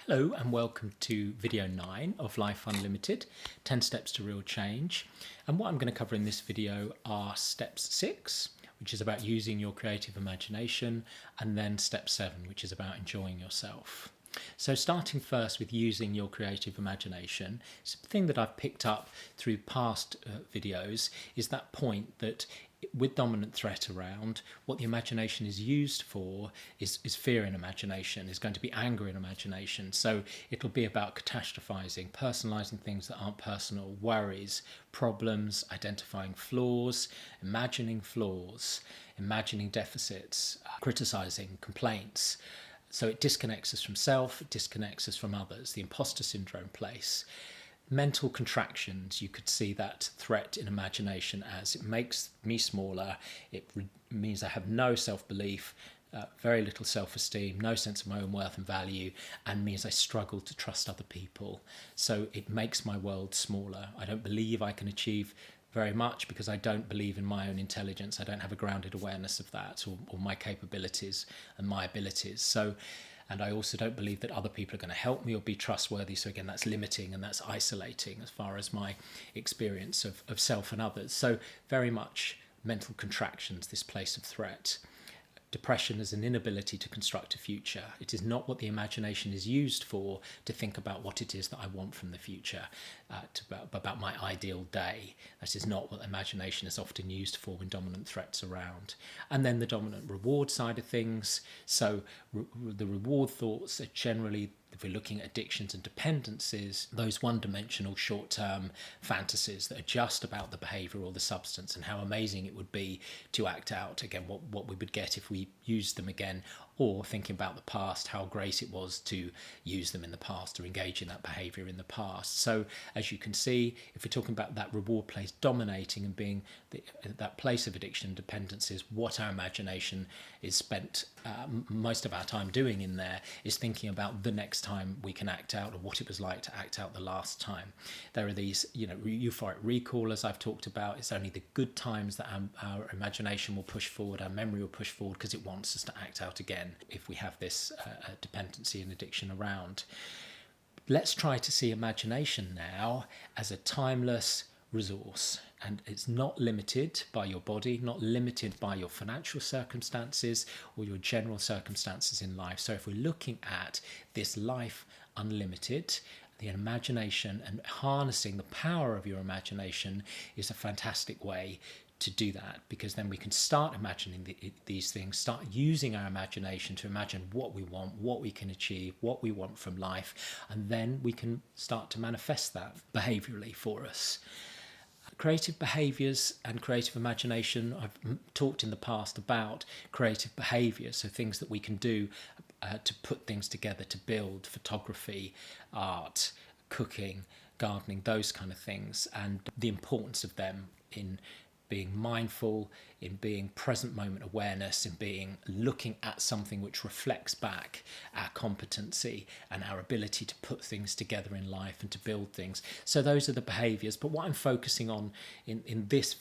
Hello and welcome to video 9 of Life Unlimited, 10 Steps to Real Change. And what I'm going to cover in this video are steps 6, which is about using your creative imagination, and then step 7, which is about enjoying yourself. So starting first with using your creative imagination, something that I've picked up through past videos is that point that with dominant threat around, what the imagination is used for is fear in imagination, is going to be anger in imagination. So it'll be about catastrophizing, personalizing things that aren't personal, worries, problems, identifying flaws, imagining deficits, criticizing, complaints. So it disconnects us from self, it disconnects us from others, the imposter syndrome place. Mental contractions, you could see that threat in imagination as it makes me smaller, it means I have no self-belief, very little self-esteem, no sense of my own worth and value, and means I struggle to trust other people. So it makes my world smaller. I don't believe I can achieve very much because I don't believe in my own intelligence. I don't have a grounded awareness of that or my capabilities and my abilities. And I also don't believe that other people are going to help me or be trustworthy. So again, that's limiting and that's isolating as far as my experience of self and others. So very much mental contractions, this place of threat. Depression is an inability to construct a future. It is not what the imagination is used for, to think about what it is that I want from the future, about my ideal day. That is not what the imagination is often used for when dominant threats are around. And then the dominant reward side of things. So the reward thoughts are generally, if we're looking at addictions and dependencies, those one-dimensional short-term fantasies that are just about the behaviour or the substance and how amazing it would be to act out, again, what we would get if we used them again, or thinking about the past, how great it was to use them in the past or engage in that behaviour in the past. So as you can see, if we're talking about that reward place dominating and being that place of addiction and dependence, is what our imagination is spent most of our time doing in there, is thinking about the next time we can act out or what it was like to act out the last time. There are these, euphoric recall, as I've talked about. It's only the good times that our imagination will push forward, our memory will push forward, because it wants us to act out again if we have this dependency and addiction around. Let's try to see imagination now as a timeless resource, and it's not limited by your body, not limited by your financial circumstances or your general circumstances in life. So if we're looking at this life unlimited, the imagination and harnessing the power of your imagination is a fantastic way to do that, because then we can start imagining these things, start using our imagination to imagine what we want, what we can achieve, what we want from life, and then we can start to manifest that behaviourally for us. Creative behaviours and creative imagination, I've talked in the past about creative behaviours, so things that we can do to put things together, to build, photography, art, cooking, gardening, those kind of things, and the importance of them in being mindful, in being present moment awareness, in being looking at something which reflects back our competency and our ability to put things together in life and to build things. So those are the behaviours. But what I'm focusing on in this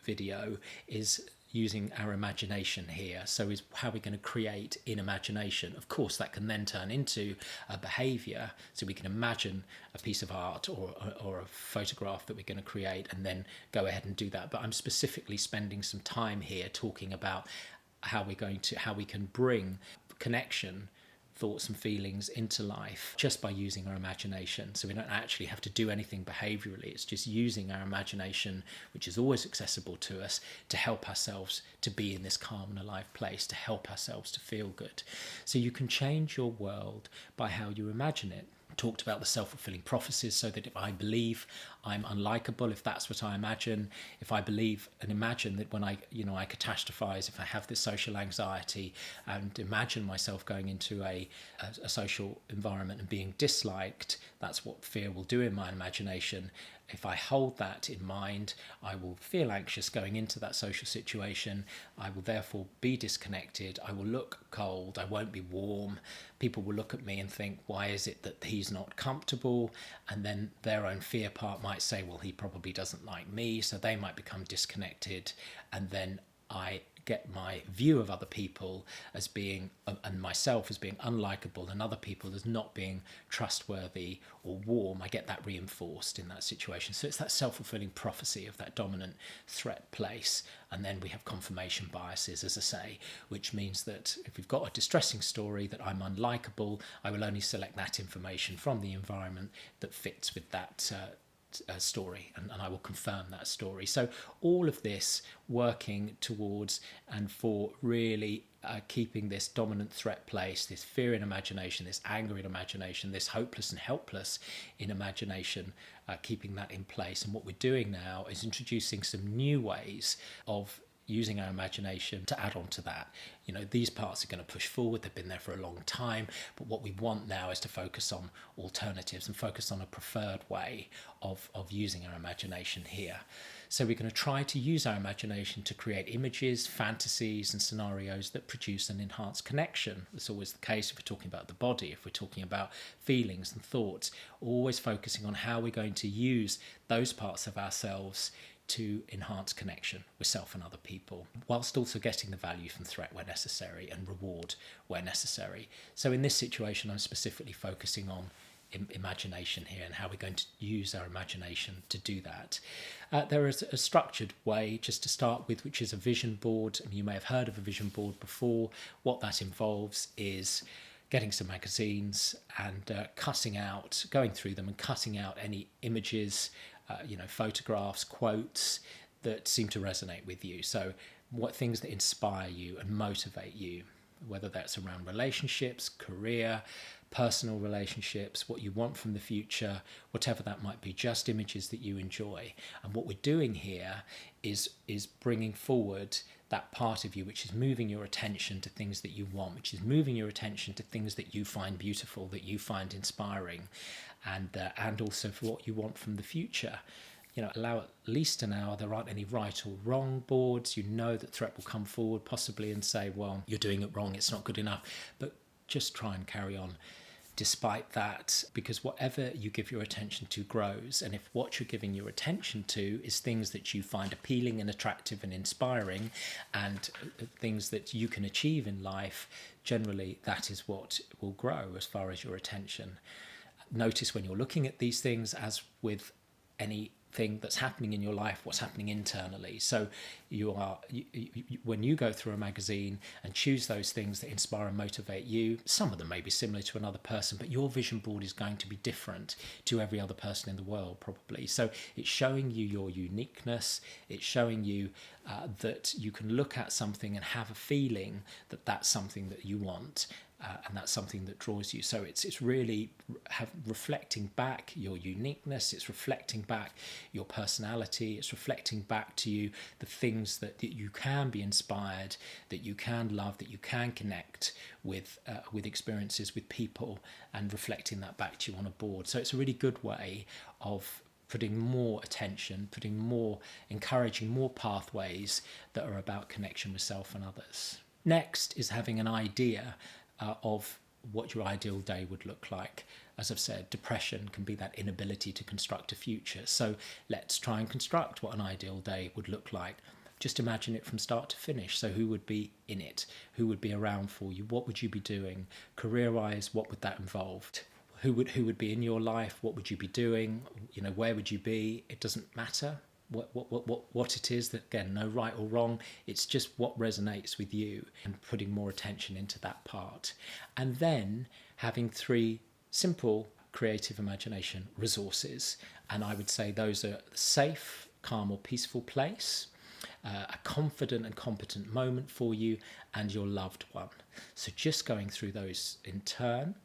video is using our imagination here. So is how we're going to create in imagination. Of course, that can then turn into a behaviour. So we can imagine a piece of art or a photograph that we're going to create and then go ahead and do that. But I'm specifically spending some time here talking about how we can bring connection, thoughts and feelings into life just by using our imagination. So we don't actually have to do anything behaviourally. It's just using our imagination, which is always accessible to us, to help ourselves to be in this calm and alive place, to help ourselves to feel good. So you can change your world by how you imagine it. Talked about the self-fulfilling prophecies, so that if I believe I'm unlikable, if that's what I imagine, if I believe and imagine that when I catastrophize, if I have this social anxiety and imagine myself going into a social environment and being disliked, that's what fear will do in my imagination. If I hold that in mind, I will feel anxious going into that social situation. I will therefore be disconnected. I will look cold. I won't be warm. People will look at me and think, why is it that he's not comfortable? And then their own fear part might say, well, he probably doesn't like me. So they might become disconnected. And then I get my view of other people as being, and myself as being unlikable, and other people as not being trustworthy or warm, I get that reinforced in that situation. So it's that self-fulfilling prophecy of that dominant threat place. And then we have confirmation biases, as I say, which means that if we've got a distressing story that I'm unlikable, I will only select that information from the environment that fits with that story, and I will confirm that story. So all of this working towards and for really keeping this dominant threat place, this fear in imagination, this anger in imagination, this hopeless and helpless in imagination, keeping that in place. And what we're doing now is introducing some new ways of using our imagination to add on to that. You know, these parts are going to push forward, they've been there for a long time, but what we want now is to focus on alternatives and focus on a preferred way of using our imagination here. So we're going to try to use our imagination to create images, fantasies and scenarios that produce an enhanced connection. That's always the case if we're talking about the body, if we're talking about feelings and thoughts, always focusing on how we're going to use those parts of ourselves to enhance connection with self and other people, whilst also getting the value from threat where necessary and reward where necessary. So in this situation, I'm specifically focusing on imagination here and how we're going to use our imagination to do that. There is a structured way just to start with, which is a vision board. And you may have heard of a vision board before. What that involves is getting some magazines and going through them and cutting out any images, photographs, quotes that seem to resonate with you. So what things that inspire you and motivate you, whether that's around relationships, career, personal relationships, what you want from the future, whatever that might be, just images that you enjoy. And what we're doing here is bringing forward that part of you which is moving your attention to things that you want, which is moving your attention to things that you find beautiful, that you find inspiring, and also for what you want from the future. Allow at least an hour. There aren't any right or wrong boards. You know that threat will come forward possibly and say, well, you're doing it wrong, it's not good enough. But just try and carry on despite that, because whatever you give your attention to grows. And if what you're giving your attention to is things that you find appealing and attractive and inspiring, and things that you can achieve in life, generally that is what will grow as far as your attention. Notice when you're looking at these things, as with anything that's happening in your life, what's happening internally. So when you go through a magazine and choose those things that inspire and motivate you, some of them may be similar to another person, but your vision board is going to be different to every other person in the world probably. So it's showing you your uniqueness. It's showing you that you can look at something and have a feeling that that's something that you want. And that's something that draws you. So it's really reflecting back your uniqueness. It's reflecting back your personality. It's reflecting back to you the things that you can be inspired, that you can love, that you can connect with experiences, with people, and reflecting that back to you on a board. So it's a really good way of putting more attention, encouraging more pathways that are about connection with self and others. Next is having an idea of what your ideal day would look like. As I've said, depression can be that inability to construct a future. So let's try and construct what an ideal day would look like. Just imagine it from start to finish. So who would be in it? Who would be around for you? What would you be doing? Career-wise, what would that involve? Who would be in your life? What would you be doing? Where would you be? It doesn't matter what it is. That, again, no right or wrong. It's just what resonates with you, and putting more attention into that part. And then having 3 simple creative imagination resources. And I would say those are safe, calm or peaceful place, a confident and competent moment for you, and your loved one. So just going through those in turn,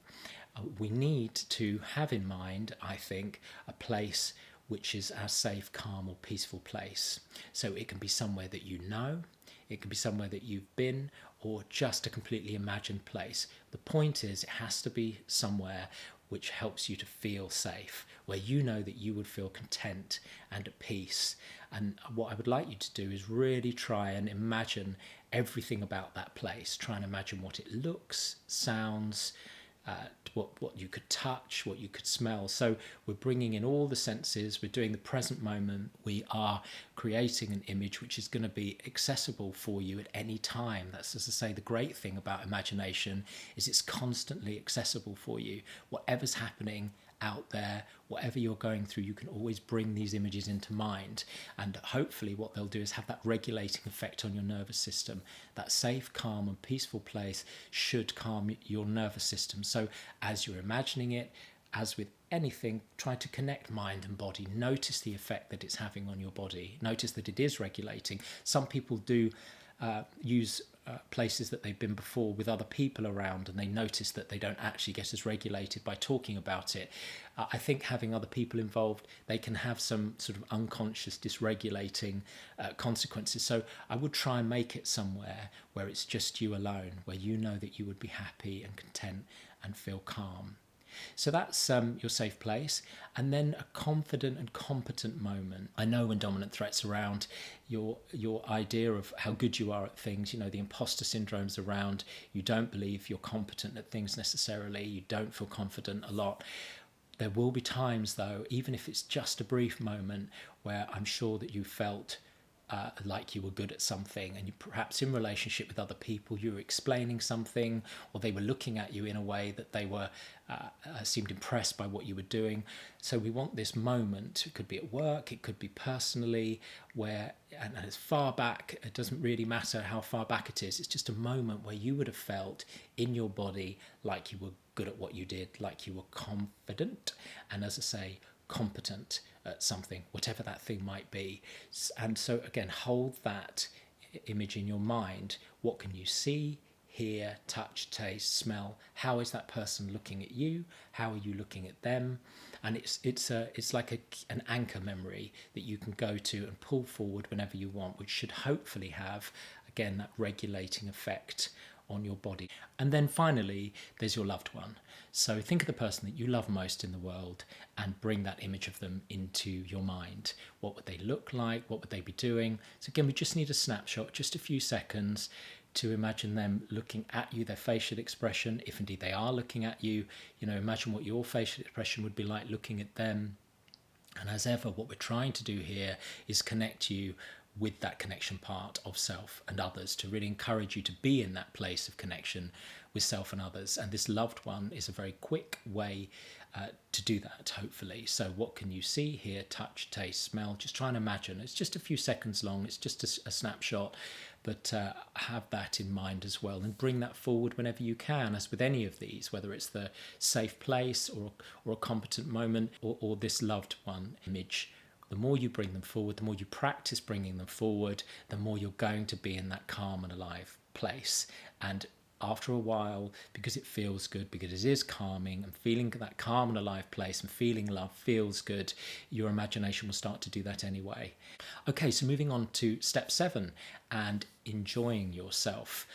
we need to have in mind, I think, a place which is our safe, calm or peaceful place. So it can be somewhere that you know, it can be somewhere that you've been, or just a completely imagined place. The point is, it has to be somewhere which helps you to feel safe, where you know that you would feel content and at peace. And what I would like you to do is really try and imagine everything about that place. Try and imagine what it looks, sounds, what you could touch, what you could smell. So we're bringing in all the senses, we're doing the present moment, we are creating an image which is going to be accessible for you at any time. That's, as I say, the great thing about imagination is it's constantly accessible for you. Whatever's happening out there, whatever you're going through, you can always bring these images into mind, and hopefully what they'll do is have that regulating effect on your nervous system. That safe, calm and peaceful place should calm your nervous system. So as you're imagining it, as with anything, try to connect mind and body. Notice the effect that it's having on your body. Notice that it is regulating. Some people do use places that they've been before with other people around, and they notice that they don't actually get as regulated by talking about it. I think having other people involved, they can have some sort of unconscious dysregulating consequences. So I would try and make it somewhere where it's just you alone, where you know that you would be happy and content and feel calm. So that's your safe place. And then a confident and competent moment. I know when dominant threat's around, your idea of how good you are at things, the imposter syndrome's around, you don't believe you're competent at things necessarily, you don't feel confident a lot. There will be times though, even if it's just a brief moment, where I'm sure that you felt like you were good at something, and you perhaps in relationship with other people you were explaining something, or they were looking at you in a way that they were seemed impressed by what you were doing. So we want this moment, it could be at work, it could be personally, where, and as far back, it doesn't really matter how far back it is, it's just a moment where you would have felt in your body like you were good at what you did, like you were confident, and as I say, competent at something, whatever that thing might be. And so again, hold that image in your mind. What can you see, hear, touch, taste, smell? How is that person looking at you? How are you looking at them? And it's like an anchor memory that you can go to and pull forward whenever you want, which should hopefully have, again, that regulating effect on your body. And then finally, there's your loved one. So think of the person that you love most in the world and bring that image of them into your mind. What would they look like? What would they be doing? So again, we just need a snapshot, just a few seconds, to imagine them looking at you, their facial expression, if indeed they are looking at you. Imagine what your facial expression would be like looking at them. And as ever, what we're trying to do here is connect you with that connection part of self and others, to really encourage you to be in that place of connection with self and others. And this loved one is a very quick way to do that, hopefully. So what can you see, hear, touch, taste, smell? Just try and imagine. It's just a few seconds long, it's just a snapshot, but have that in mind as well, and bring that forward whenever you can, as with any of these, whether it's the safe place or a competent moment or this loved one image. The more you bring them forward, the more you practice bringing them forward, the more you're going to be in that calm and alive place. And after a while, because it feels good, because it is calming, and feeling that calm and alive place and feeling love feels good, your imagination will start to do that anyway. Okay, so moving on to step 7, and enjoying yourself.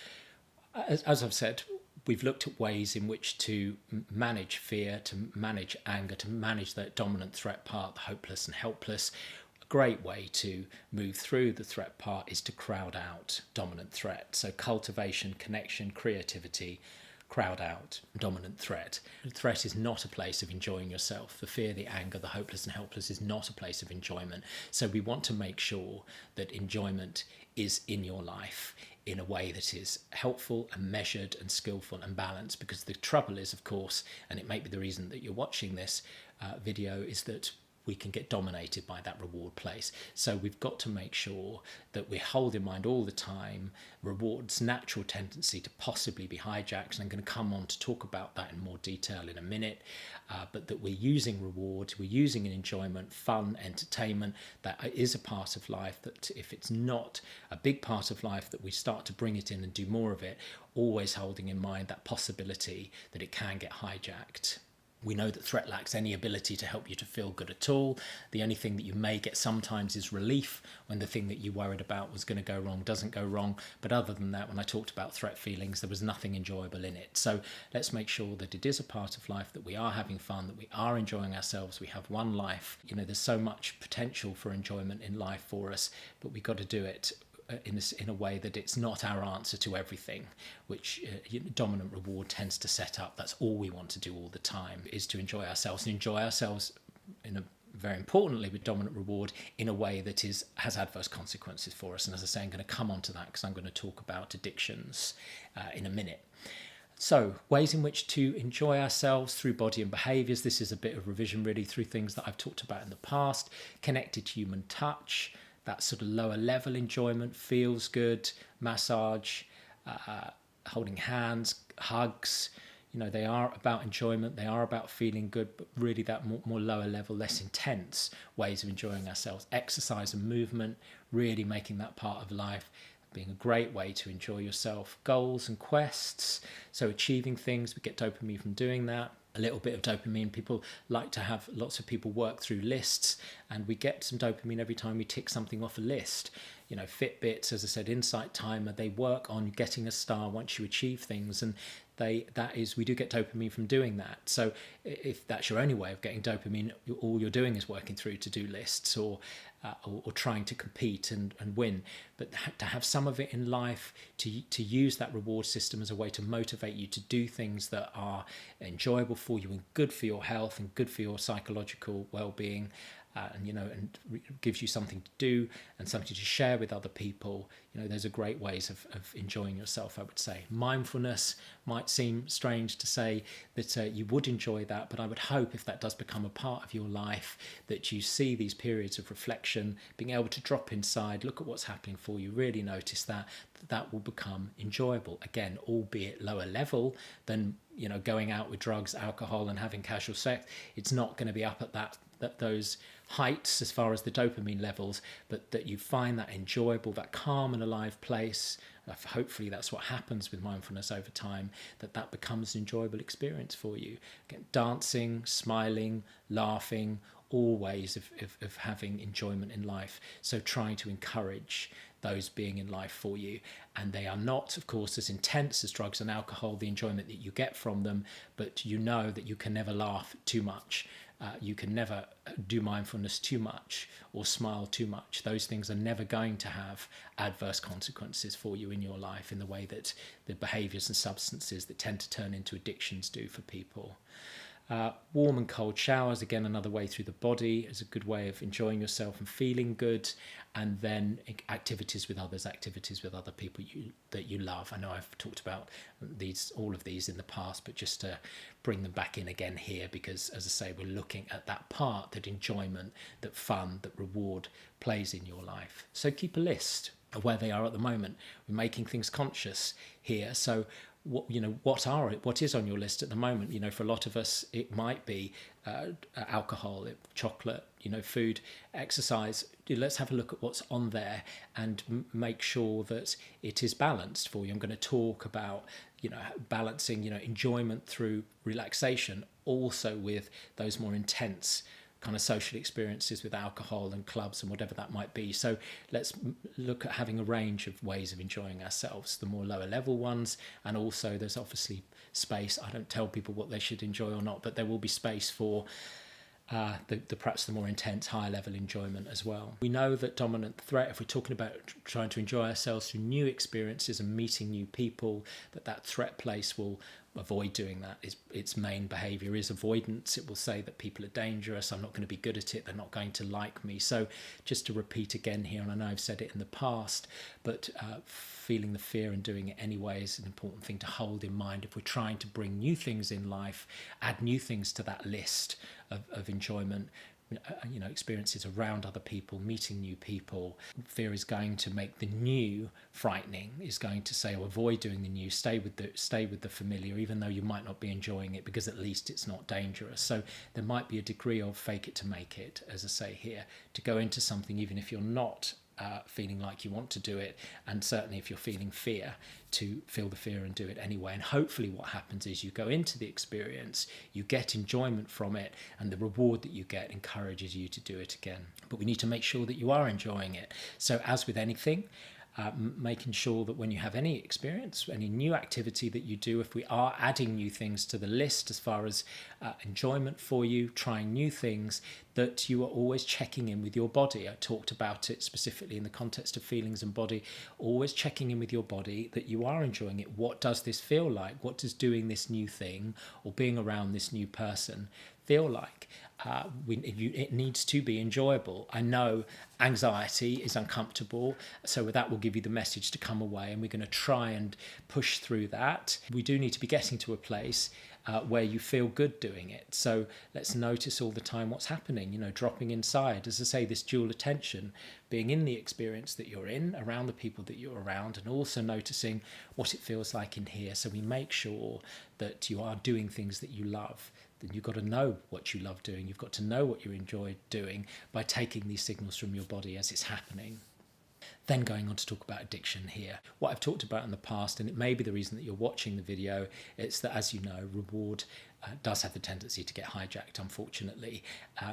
As I've said, we've looked at ways in which to manage fear, to manage anger, to manage that dominant threat part, the hopeless and helpless. A great way to move through the threat part is to crowd out dominant threat. So cultivation, connection, creativity, crowd out dominant threat. Threat is not a place of enjoying yourself. The fear, the anger, the hopeless and helpless is not a place of enjoyment. So we want to make sure that enjoyment is in your life in a way that is helpful and measured and skillful and balanced. Because the trouble is, of course, and it may be the reason that you're watching this video, is that we can get dominated by that reward place. So we've got to make sure that we hold in mind all the time reward's natural tendency to possibly be hijacked. And I'm going to come on to talk about that in more detail in a minute, but that we're using reward, we're using an enjoyment, fun, entertainment, that is a part of life, that if it's not a big part of life, that we start to bring it in and do more of it, always holding in mind that possibility that it can get hijacked. We know that threat lacks any ability to help you to feel good at all. The only thing that you may get sometimes is relief when the thing that you worried about was going to go wrong doesn't go wrong. But other than that, when I talked about threat feelings, there was nothing enjoyable in it. So let's make sure that it is a part of life, that we are having fun, that we are enjoying ourselves. We have one life. There's so much potential for enjoyment in life for us, but we've got to do it in a way that it's not our answer to everything, which dominant reward tends to set up. That's all we want to do all the time, is to enjoy ourselves, and enjoy ourselves in a very importantly with dominant reward in a way that has adverse consequences for us. And as I say, I'm going to come on to that because I'm going to talk about addictions in a minute. So, ways in which to enjoy ourselves through body and behaviours. This is a bit of revision really through things that I've talked about in the past. Connected to human touch, that sort of lower level enjoyment, feels good, massage, holding hands, hugs. They are about enjoyment, they are about feeling good, but really that more lower level, less intense ways of enjoying ourselves. Exercise and movement, really making that part of life, being a great way to enjoy yourself. Goals and quests, so achieving things, we get dopamine from doing that. A little bit of dopamine, people like to have, lots of people work through lists, and we get some dopamine every time we tick something off a list. Fitbits, as I said, Insight Timer, they work on getting a star once you achieve things, and we do get dopamine from doing that. So if that's your only way of getting dopamine, all you're doing is working through to-do lists or trying to compete and win. But to have some of it in life, to use that reward system as a way to motivate you to do things that are enjoyable for you and good for your health and good for your psychological well-being, and gives you something to do and something to share with other people. Those are great ways of enjoying yourself, I would say. Mindfulness might seem strange to say that you would enjoy that, but I would hope if that does become a part of your life, that you see these periods of reflection, being able to drop inside, look at what's happening for you, really notice that will become enjoyable. Again, albeit lower level than going out with drugs, alcohol and having casual sex. It's not going to be up at those heights as far as the dopamine levels, but that you find that enjoyable, that calm and alive place. Hopefully that's what happens with mindfulness over time, that becomes an enjoyable experience for you. Again, dancing, smiling, laughing, all ways of having enjoyment in life. So trying to encourage those being in life for you. And they are not, of course, as intense as drugs and alcohol, the enjoyment that you get from them, but that you can never laugh too much. You can never do mindfulness too much or smile too much. Those things are never going to have adverse consequences for you in your life in the way that the behaviours and substances that tend to turn into addictions do for people. Warm and cold showers, again, another way through the body, is a good way of enjoying yourself and feeling good. And then activities with others, activities with other people that you love. I know I've talked about all of these in the past, but just to bring them back in again here, because as I say, we're looking at that part, that enjoyment, that fun, that reward plays in your life. So keep a list of where they are at the moment. We're making things conscious here. So what is on your list at the moment? For a lot of us, it might be alcohol, chocolate, food, exercise. Let's have a look at what's on there and make sure that it is balanced for you. I'm going to talk about balancing enjoyment through relaxation, also with those more intense kind of social experiences with alcohol and clubs and whatever that might be. So let's look at having a range of ways of enjoying ourselves, the more lower level ones, and also there's obviously space. I don't tell people what they should enjoy or not, but there will be space for perhaps the more intense, higher level enjoyment as well. We know that dominant threat, if we're talking about trying to enjoy ourselves through new experiences and meeting new people, that threat place will avoid doing that. Its main behaviour is avoidance. It will say that people are dangerous, I'm not going to be good at it, they're not going to like me. So just to repeat again here, and I know I've said it in the past, but feeling the fear and doing it anyway is an important thing to hold in mind if we're trying to bring new things in life, add new things to that list of enjoyment. Experiences around other people, meeting new people. Fear is going to make the new frightening, is going to say, avoid doing the new, stay with the familiar, even though you might not be enjoying it, because at least it's not dangerous. So there might be a degree of fake it to make it, as I say here, to go into something even if you're not feeling like you want to do it, and certainly if you're feeling fear, to feel the fear and do it anyway. And hopefully what happens is you go into the experience, you get enjoyment from it, and the reward that you get encourages you to do it again. But we need to make sure that you are enjoying it. So as with anything, making sure that when you have any experience, any new activity that you do, if we are adding new things to the list as far as enjoyment for you, trying new things, that you are always checking in with your body. I talked about it specifically in the context of feelings and body, always checking in with your body that you are enjoying it. What does this feel like? What does doing this new thing or being around this new person feel like? It needs to be enjoyable. I know anxiety is uncomfortable, so that will give you the message to come away, and we're going to try and push through that. We do need to be getting to a place where you feel good doing it. So let's notice all the time what's happening, dropping inside. As I say, this dual attention, being in the experience that you're in, around the people that you're around, and also noticing what it feels like in here. So we make sure that you are doing things that you love. Then you've got to know what you love doing. You've got to know what you enjoy doing by taking these signals from your body as it's happening. Then going on to talk about addiction here. What I've talked about in the past, and it may be the reason that you're watching the video, it's that, as you know, reward does have the tendency to get hijacked, unfortunately,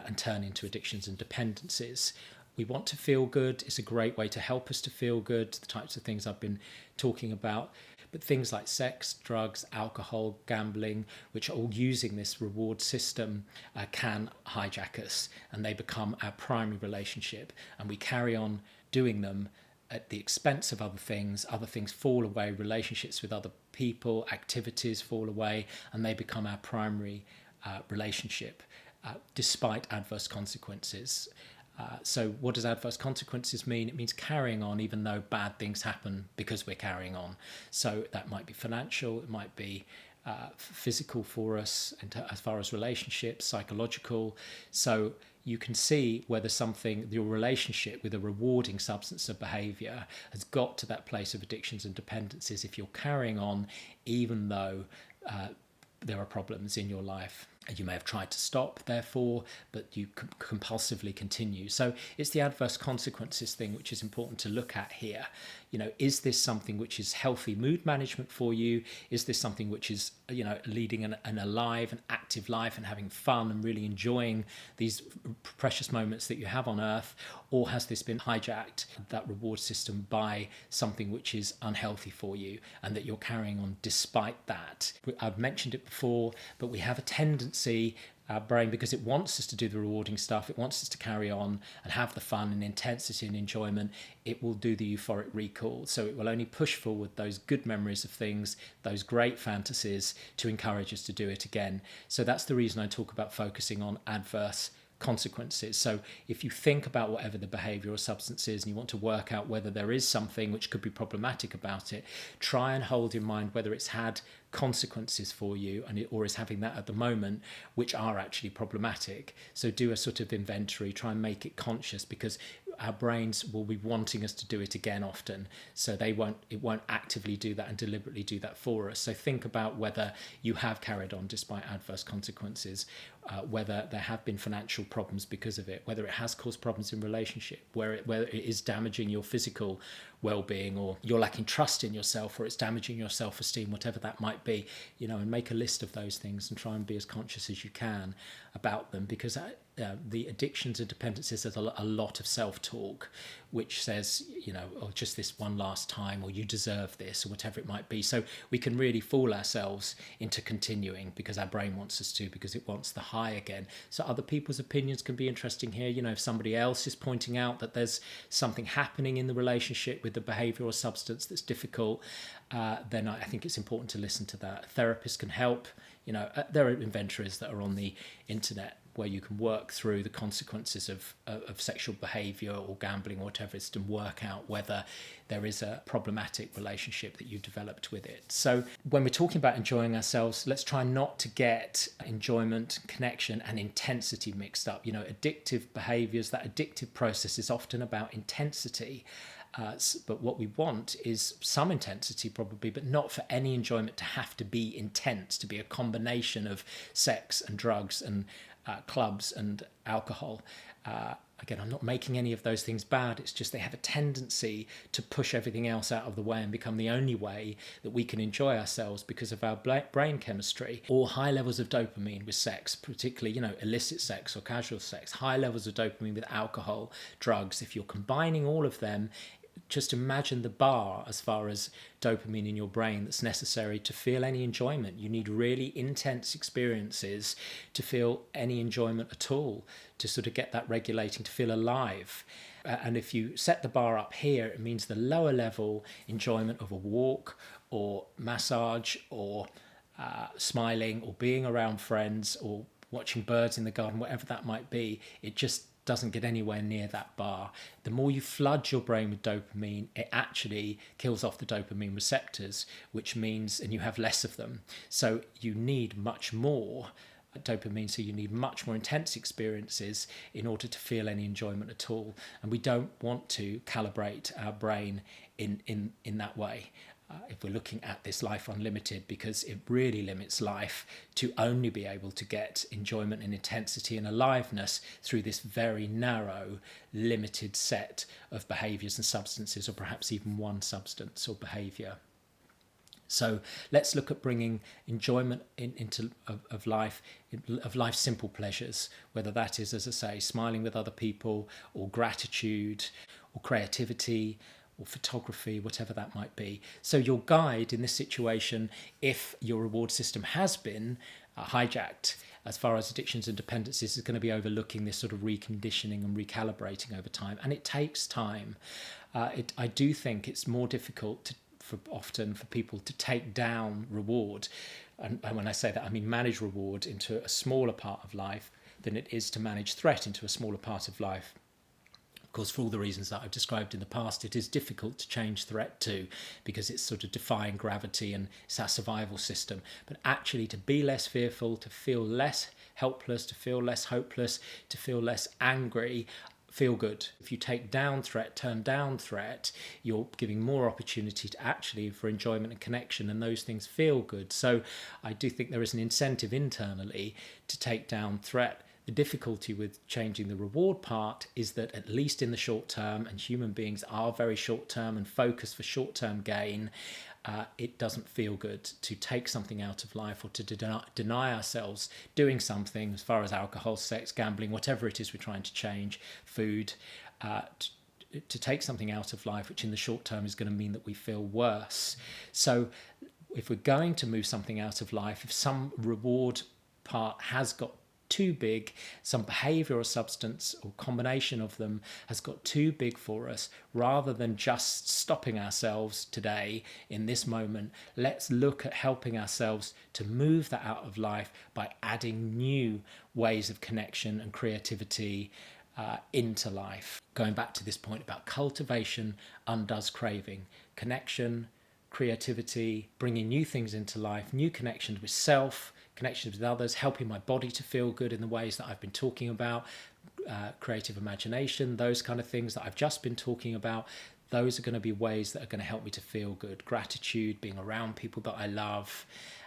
and turn into addictions and dependencies. We want to feel good. It's a great way to help us to feel good, the types of things I've been talking about. But things like sex, drugs, alcohol, gambling, which are all using this reward system, can hijack us, and they become our primary relationship. And we carry on doing them at the expense of other things. Other things fall away, relationships with other people, activities fall away, and they become our primary relationship, despite adverse consequences. So what does adverse consequences mean? It means carrying on even though bad things happen because we're carrying on. So that might be financial, it might be physical for us as far as relationships, psychological. So you can see whether your relationship with a rewarding substance of behaviour has got to that place of addictions and dependencies if you're carrying on even though there are problems in your life. You may have tried to stop, therefore, but you compulsively continue. So it's the adverse consequences thing which is important to look at here. Is this something which is healthy mood management for you? Is this something which is, leading an alive and active life and having fun and really enjoying these precious moments that you have on earth? Or has this been hijacked, that reward system, by something which is unhealthy for you and that you're carrying on despite that? I've mentioned it before, but we have a tendency, our brain, because it wants us to do the rewarding stuff, it wants us to carry on and have the fun and intensity and enjoyment, it will do the euphoric recall. So it will only push forward those good memories of things, those great fantasies, to encourage us to do it again. So that's the reason I talk about focusing on adverse consequences. So if you think about whatever the behavior or substance is and you want to work out whether there is something which could be problematic about it, try and hold in mind whether it's had consequences for you or is having that at the moment, which are actually problematic. So do a sort of inventory, try and make it conscious, because our brains will be wanting us to do it again often, so it won't actively do that and deliberately do that for us. So think about whether you have carried on despite adverse consequences, whether there have been financial problems because of it, whether it has caused problems in relationship, whether it is damaging your physical well-being, or you're lacking trust in yourself, or it's damaging your self-esteem, whatever that might be, and make a list of those things and try and be as conscious as you can about them, because the addictions and dependencies, there's a lot of self-talk which says, oh, just this one last time, or you deserve this, or whatever it might be. So we can really fool ourselves into continuing because our brain wants us to, because it wants the high again. So other people's opinions can be interesting here. If somebody else is pointing out that there's something happening in the relationship with the behaviour or substance that's difficult, then I think it's important to listen to that. A therapist can help. There are inventories that are on the internet where you can work through the consequences of sexual behaviour or gambling or whatever it is, and work out whether there is a problematic relationship that you developed with it. So when we're talking about enjoying ourselves, let's try not to get enjoyment, connection and intensity mixed up. Addictive behaviours, that addictive process is often about intensity. But what we want is some intensity probably, but not for any enjoyment to have to be intense, to be a combination of sex and drugs and clubs and alcohol. Again, I'm not making any of those things bad. It's just they have a tendency to push everything else out of the way and become the only way that we can enjoy ourselves because of our brain chemistry. Or high levels of dopamine with sex, particularly, illicit sex or casual sex. High levels of dopamine with alcohol, drugs. If you're combining all of them, just imagine the bar as far as dopamine in your brain that's necessary to feel any enjoyment. You need really intense experiences to feel any enjoyment at all, to sort of get that regulating, to feel alive. And if you set the bar up here, it means the lower level enjoyment of a walk or massage or smiling or being around friends or watching birds in the garden, whatever that might be, it just doesn't get anywhere near that bar. The more you flood your brain with dopamine, it actually kills off the dopamine receptors, which means, and you have less of them. So you need much more dopamine, so you need much more intense experiences in order to feel any enjoyment at all. And we don't want to calibrate our brain in that way. If we're looking at this life unlimited, because it really limits life to only be able to get enjoyment and intensity and aliveness through this very narrow, limited set of behaviours and substances, or perhaps even one substance or behaviour. So let's look at bringing enjoyment of life's simple pleasures, whether that is, as I say, smiling with other people, or gratitude, or creativity, or photography, whatever that might be. So your guide in this situation, if your reward system has been hijacked as far as addictions and dependencies, is going to be overlooking this sort of reconditioning and recalibrating over time. And it takes time. I do think it's more difficult often for people to take down reward. And when I say that, I mean manage reward into a smaller part of life than it is to manage threat into a smaller part of life. Of course, for all the reasons that I've described in the past, it is difficult to change threat to, because it's sort of defying gravity and it's our survival system. But actually to be less fearful, to feel less helpless, to feel less hopeless, to feel less angry, feel good. If you take down threat, turn down threat, you're giving more opportunity to actually for enjoyment and connection, and those things feel good. So I do think there is an incentive internally to take down threat. The difficulty with changing the reward part is that, at least in the short term, and human beings are very short term and focused for short term gain, it doesn't feel good to take something out of life, or to deny ourselves doing something, as far as alcohol, sex, gambling, whatever it is we're trying to change, food, to take something out of life, which in the short term is going to mean that we feel worse. So if we're going to move something out of life, if some reward part has got too big, some behaviour or substance or combination of them has got too big for us, rather than just stopping ourselves today in this moment, let's look at helping ourselves to move that out of life by adding new ways of connection and creativity into life. Going back to this point about cultivation undoes craving. Connection, creativity, bringing new things into life, new connections with self, connections with others, helping my body to feel good in the ways that I've been talking about, creative imagination, those kind of things that I've just been talking about. Those are going to be ways that are going to help me to feel good. Gratitude, being around people that I love,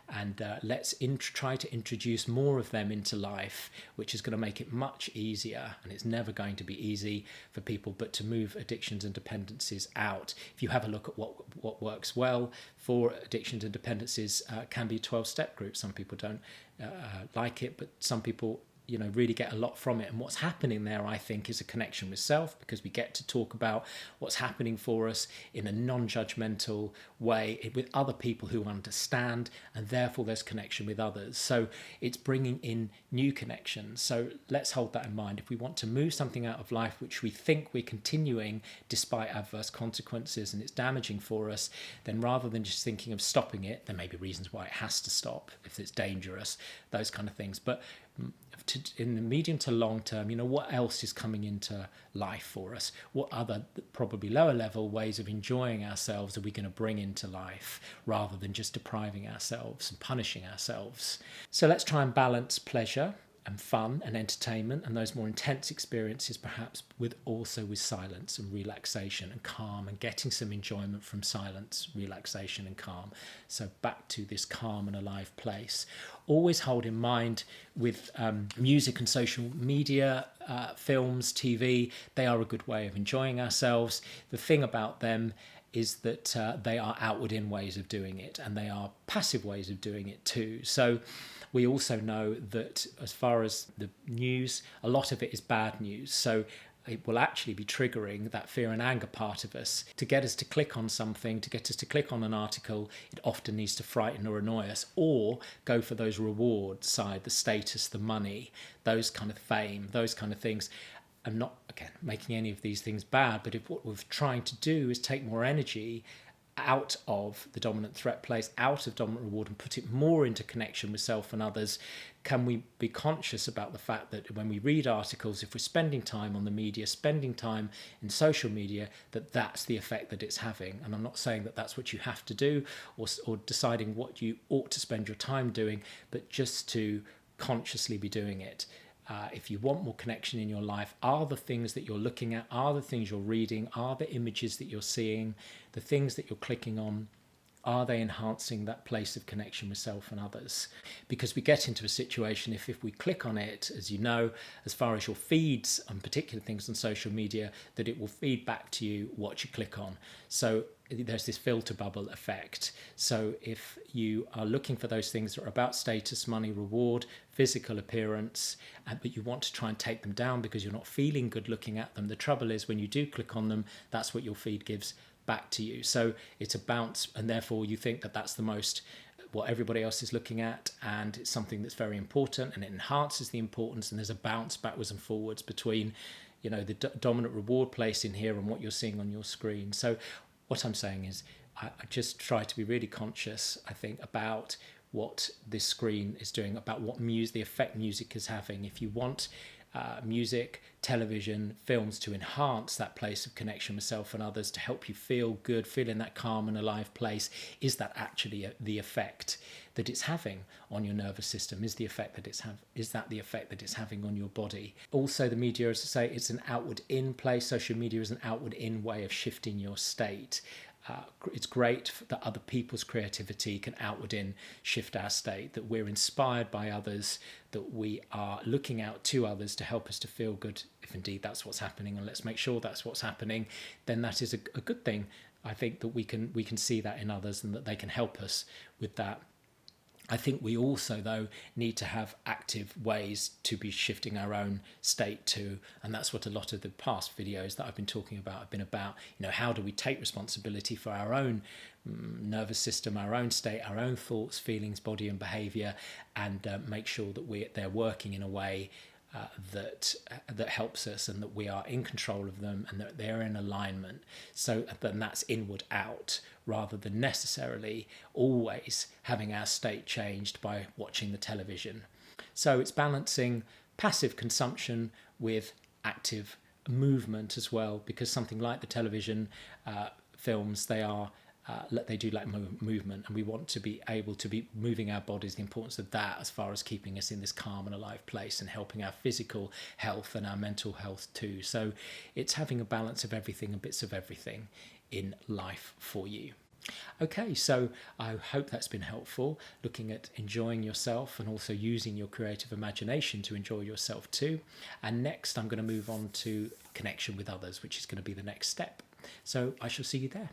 and let's try to introduce more of them into life, which is going to make it much easier. And it's never going to be easy for people, but to move addictions and dependencies out. If you have a look at what works well for addictions and dependencies, can be 12-step groups. Some people don't like it, but some people really get a lot from it. And what's happening there, I think, is a connection with self, because we get to talk about what's happening for us in a non-judgmental way with other people who understand, and therefore there's connection with others. So it's bringing in new connections. So let's hold that in mind. If we want to move something out of life which we think we're continuing despite adverse consequences and it's damaging for us, then rather than just thinking of stopping it, there may be reasons why it has to stop, if it's dangerous, those kind of things. But in the medium to long term, what else is coming into life for us? What other, probably lower level ways of enjoying ourselves are we going to bring into life, rather than just depriving ourselves and punishing ourselves? So let's try and balance pleasure and fun and entertainment and those more intense experiences, perhaps with silence and relaxation and calm, and getting some enjoyment from silence, relaxation and calm. So back to this calm and alive place. Always hold in mind with music and social media, films, TV, they are a good way of enjoying ourselves. The thing about them is that they are outward-in ways of doing it, and they are passive ways of doing it too. So we also know that as far as the news, a lot of it is bad news. So it will actually be triggering that fear and anger part of us. To get us to click on something, to get us to click on an article, it often needs to frighten or annoy us, or go for those reward side, the status, the money, those kind of fame, those kind of things. I'm not, again, making any of these things bad, but if what we're trying to do is take more energy out of the dominant threat place, out of dominant reward, and put it more into connection with self and others, can we be conscious about the fact that when we read articles, if we're spending time on the media, spending time in social media, that's the effect that it's having? And I'm not saying that that's what you have to do, or deciding what you ought to spend your time doing, but just to consciously be doing it. If you want more connection in your life, are the things that you're looking at, are the things you're reading, are the images that you're seeing, the things that you're clicking on, are they enhancing that place of connection with self and others? Because we get into a situation, if we click on it, as you know, as far as your feeds and particular things on social media, that it will feed back to you what you click on. So there's this filter bubble effect. So if you are looking for those things that are about status, money, reward, physical appearance, but you want to try and take them down because you're not feeling good looking at them, the trouble is when you do click on them, that's what your feed gives back to you. So it's a bounce, and therefore you think that that's the most what everybody else is looking at, and it's something that's very important, and it enhances the importance, and there's a bounce backwards and forwards between, you know, the dominant reward place in here and what you're seeing on your screen. So what I'm saying is I just try to be really conscious, I think, about what this screen is doing, about what the effect music is having. If you want music, television, films to enhance that place of connection with self and others, to help you feel good, feel in that calm and alive place, is that actually the effect that it's having on your nervous system? Is that the effect that it's having on your body? Also, the media, as I say, it's an outward in place. Social media is an outward in way of shifting your state. It's great that other people's creativity can outward in shift our state, that we're inspired by others, that we are looking out to others to help us to feel good, if indeed that's what's happening, and let's make sure that's what's happening. Then that is a good thing. I think that we can see that in others, and that they can help us with that. I think we also, though, need to have active ways to be shifting our own state too, and that's what a lot of the past videos that I've been talking about have been about. You know, how do we take responsibility for our own nervous system, our own state, our own thoughts, feelings, body and behaviour, and make sure that they're working in a way that helps us, and that we are in control of them, and that they're in alignment. So then that's inward out, rather than necessarily always having our state changed by watching the television. So it's balancing passive consumption with active movement as well, because something like the television films, they do like movement, and we want to be able to be moving our bodies, the importance of that as far as keeping us in this calm and alive place, and helping our physical health and our mental health too. So it's having a balance of everything and bits of everything in life for you. Okay, so I hope that's been helpful, looking at enjoying yourself and also using your creative imagination to enjoy yourself too. And next I'm going to move on to connection with others, which is going to be the next step. So I shall see you there.